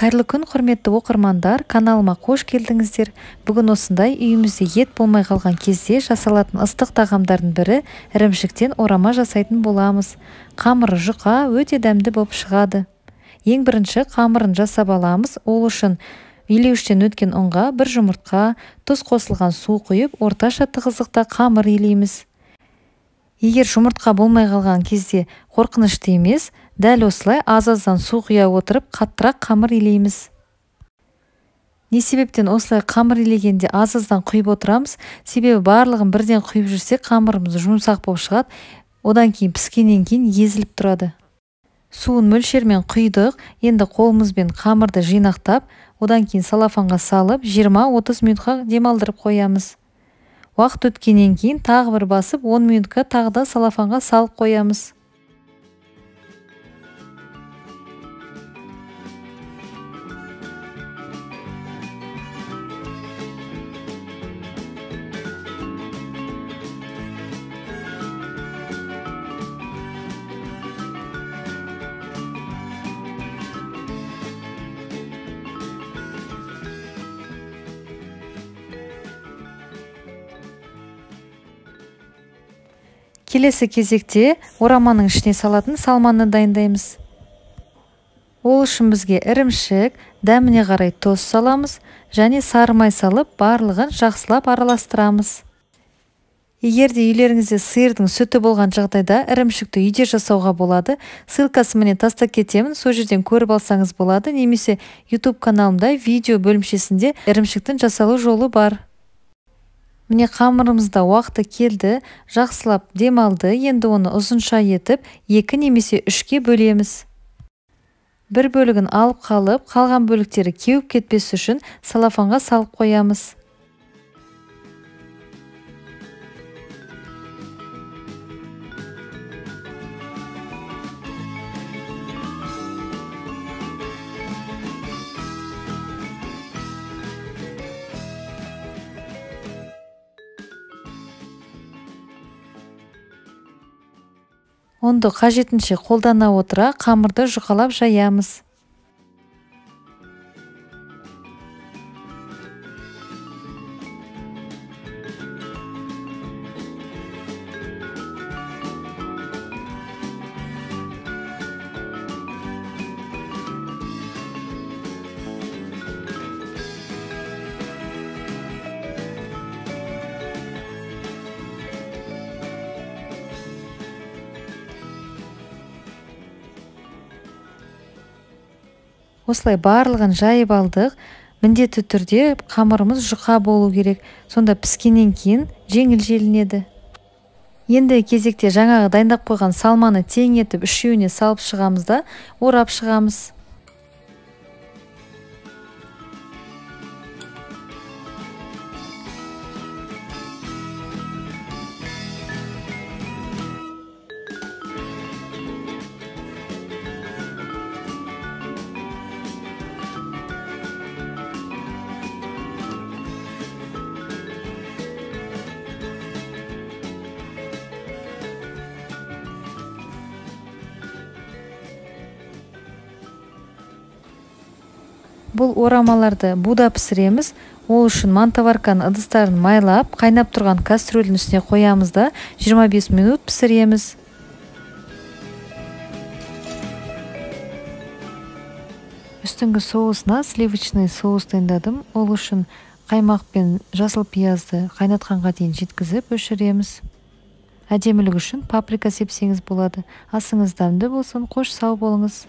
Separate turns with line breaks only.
Қайырлы күн, құрметті оқырмандар, каналыма қош келдіңіздер. Бүгін осындай үйімізде ет болмай қалған кезде жасалатын ыстық тағамдардың бірі ірімшіктен орама жасайтын боламыз. Қамыры жұқа, өте дәмді болып шығады. Ең бірінші қамырын жасап аламыз. Ол үшін илеуіштен өткен ұнға бір жұмыртқа, тұз қосылған су құйып, орташа тығыздықта қамыр илейміз. Егер жұмыртқа болмай қалған кезде қорқынышты емес, дәл осылай аз-аздан су құя отырып, қаттырақ қамыр илейміз. Не себептен осылай қамыр илегенде аз-аздан құйып отырамыз? Себебі барлығын бірден құйып жүрсек, қамырымыз жұмсақ болып шығады, одан кейін піскеннен кейін езіліп тұрады. Суын мөлшермен құйдық, енді қолымызбен қамырды жинақтап, одан кейін салафанға салып, 20-30 минутқа демалдырып қоямыз. Уақыт өткеннен кейін тағы бір басып, 10 минутқа тағы да салафанға салып қоямыз. Келесі кезекте ораманың ішіне салатын салманы дайындаймыз. Ол үшін бізге ірімшік, дәміне қарай тұз саламыз және сары май салып, барлығын жақсылап араластырамыз. Егер де үйлеріңізде сиырдың сүті болған жағдайда ірімшікті үйде жасауға болады. Ссылкасын міне тастап кетемін, сол жерден көріп алсаңыз болады, немесе YouTube каналымда видео бөлімшесінде ірімшіктің жасалу жолы бар. Міне қамырымызда уақыты келді, жақсылап демалды. Енді оны ұзынша етіп, 2 немесе 3-ке бөлеміз. Бір бөлігін алып қалып, қалған бөліктері кеуіп кетпес үшін салафанға салып қоямыз. Онды қажетінше қолдана отыра қамырды жұқалап жаямыз. Осылай барлығын жайып алдық. Міндетті түрде қамырымыз жұқа болу керек. Сонда піскеннен кейін жеңіл желінеді. Енді кезекте жаңағы дайындап қойған салманы тең етіп үшеуіне салып шығамыз да орап шығамыз. Бұл орамаларды буда пісіреміз. Ол үшін мантоварканың ыдыстарын майлап, қайнап тұрған кастрөлдің үстіне қоямыз да 25 минут пісіреміз. Үстіңгі соусына сливочный соус дайындадым. Ол үшін қаймақ пен жасыл пиязды қайнатқанға дейін жеткізіп өшіреміз. Әдемілік үшін паприка сепсеңіз болады. Асыңыз дәмді болсын, қош сау болыңыз.